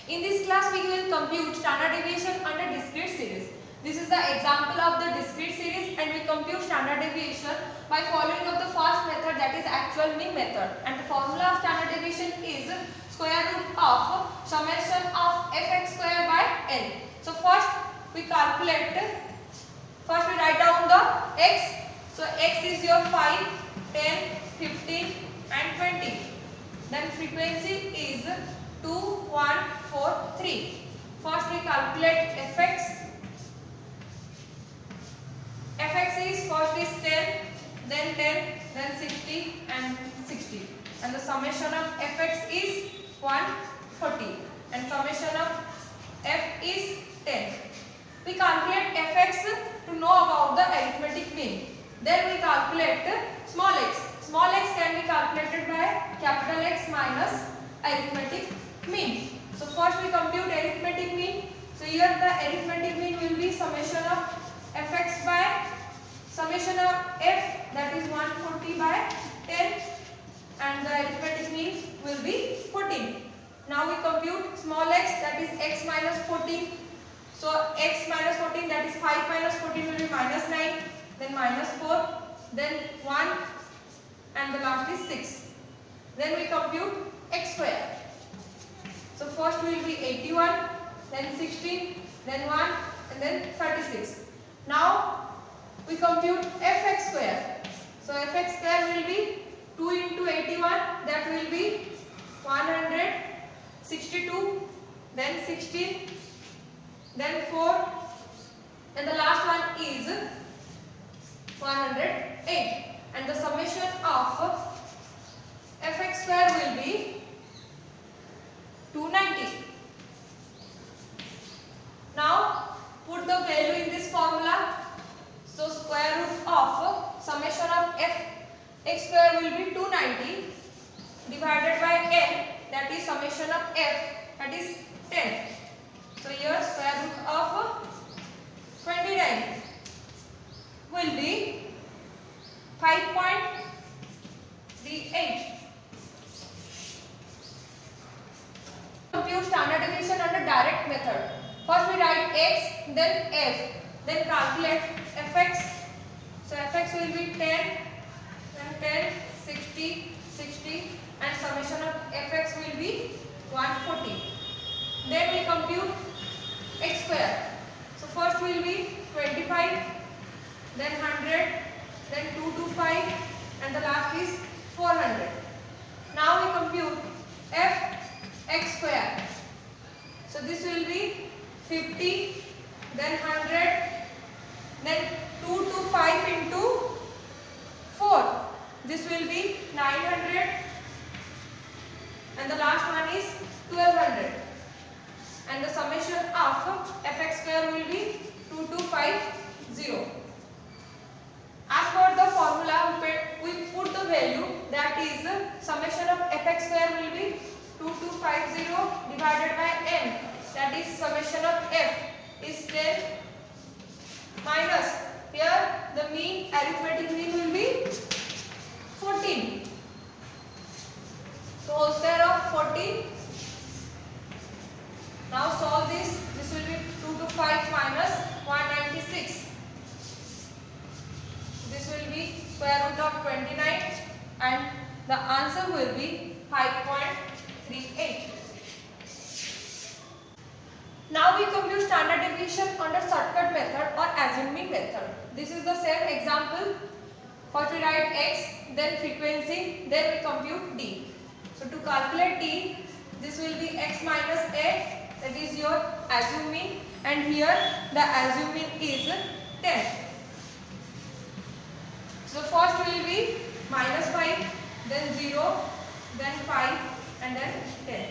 In this class we will compute standard deviation under discrete series. This is the example of the discrete series and we compute standard deviation by following of the first method, that is actual mean method, and the formula of standard deviation is square root of summation of fx square by n. So first we write down the x. So x is your 5, 10, 15 and 20. Then frequency is 2, 1, 4, 3. First we calculate fx. Fx is first is 10, then 60 and 60. And the summation of fx is 140 and summation of f is 10. We calculate fx to know about the arithmetic mean. Then we calculate small x. Small x can be calculated by capital X minus arithmetic mean. So first we compute arithmetic mean. So here the arithmetic mean will be summation of fx by summation of f, that is 140 by 10, and the arithmetic mean will be 14. Now we compute small x, that is x minus 14. So x minus 14, that is 5 minus 14 will be minus 9, then minus 4, then 1 and the last is 6. Then we compute x square. So first will be 81, then 16, then 1 and then 36. Now we compute fx square. So fx square will be 2 into 81, that will be 162, then 16, then 4 and the last one is 108. And the summation of fx square will be 290. Now put the value in this formula. So square root of summation of x square will be 290 divided by n, that is summation of f, that is 10. So here square root of 29 will be 5.38. Compute standard deviation under direct method. First we write x, then f, then calculate fx. So fx will be 10, then 10, 60, 60 and summation of fx will be 140. Then we compute x square. So first will be 25, then 100, then 225 and the last is 400. Now we compute fx square. So this will be 50, then 100, then 225 into 4. This will be 900 and the last one is 1200. And the summation of fx square will be 2250. As per the formula, we put the value, that is summation of fx square will be 2250 divided by n, that is summation of f is 10 minus, here the mean arithmetic mean will be 14. So whole square of 14. Now solve this. This will be 225 minus 196. This will be square root of 29 and the answer will be 5.38. Now we compute standard deviation under shortcut method or assuming method. This is the same example. First we write x, then frequency, then we compute d. So to calculate d, this will be x minus a, that is your assuming, and here the assuming is 10. So first will be minus 5, then 0, then 5 and then 10.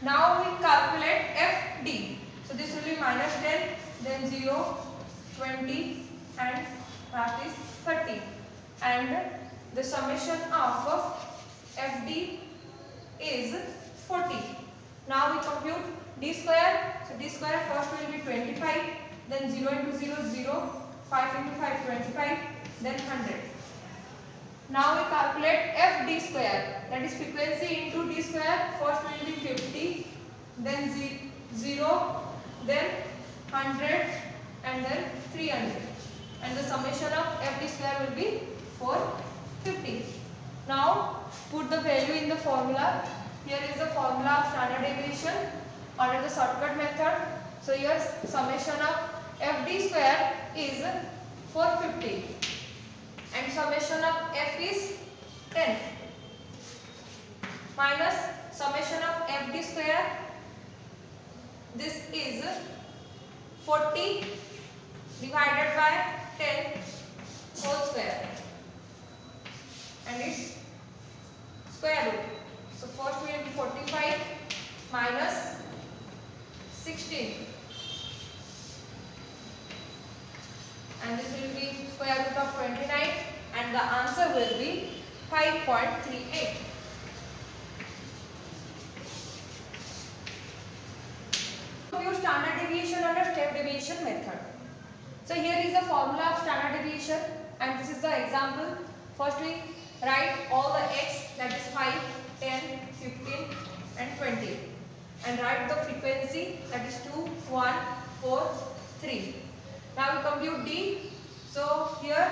Now we calculate fd. So this will be minus 10, then 0, 20 and last is 30. And the summation of fd is 40. Now we compute d square. So d square first will be 25, then 0 into 0, 0, 5 into 5, 25, then 100. Now we calculate f d square, that is frequency into d square. First will be 50, then 100 and then 300, and the summation of FD square will be 450. Now put the value in the formula. Here is the formula of standard deviation under the shortcut method. So here summation of FD square is 450 and summation of F is 10 minus summation of FD square. This is 40 divided by 10 whole square and its square root. So first will be 45 minus 16 and this will be square root of 29 and the answer will be 5.38. Use standard deviation under step deviation method. So here is the formula of standard deviation and this is the example. First we write all the x, that is 5, 10, 15 and 20, and write the frequency, that is 2, 1, 4, 3. Now we compute d. So here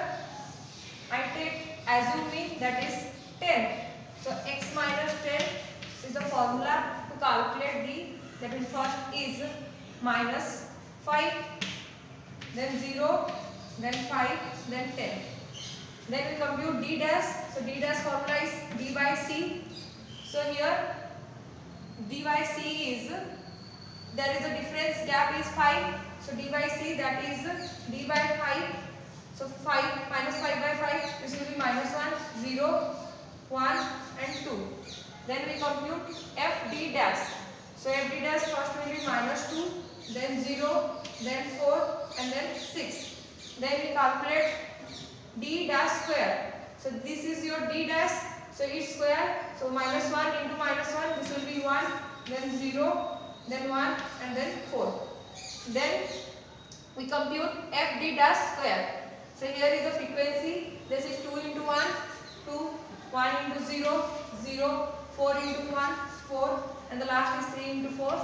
I take assuming that is 10. So x minus 10 is the formula to calculate d. That is first is minus 5, then 0, then 5, then 10. Then we compute d dash. So d dash formula is d by c. So here d by c is, there is a difference gap is 5. So d by c, that is d by 5. So 5 minus 5 by 5, this will be minus 1, 0, 1 and 2. Then we compute f d dash. So f d dash first will be minus 2, then 0, then 4 and then 6. Then we calculate d dash square. So this is your d dash. So its square. So minus 1 into minus 1, this will be 1, then 0, then 1 and then 4. Then we compute f d dash square. So here is the frequency. This is 2 into 1, 2, 1 into 0, 0, 4 into 1, 4 and the last is 3 into 4,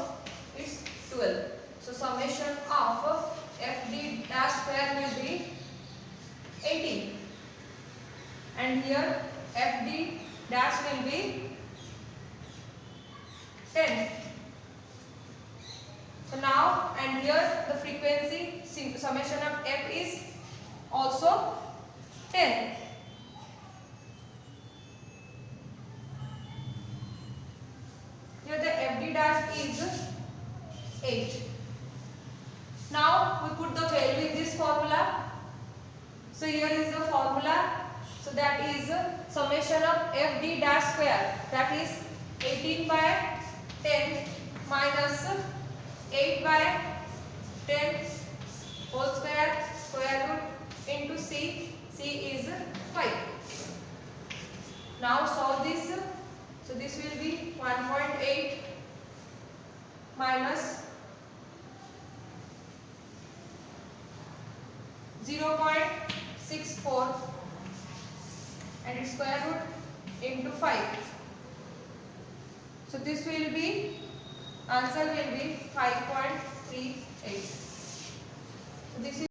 it's 12. So summation of f d dash square will be 18 and here f d dash will be 10. So now and here the frequency summation of f is also 10. Here the f d dash is 8. Now we put the value in this formula. So here is the formula. So that is summation of f d dash square, that is 18 by 10 minus 8 by 10 whole square, square root into c. C is 5. Now solve this. So this will be 1.8 minus 0.64 and its square root into 5. So this will be, answer will be 5.38. So this is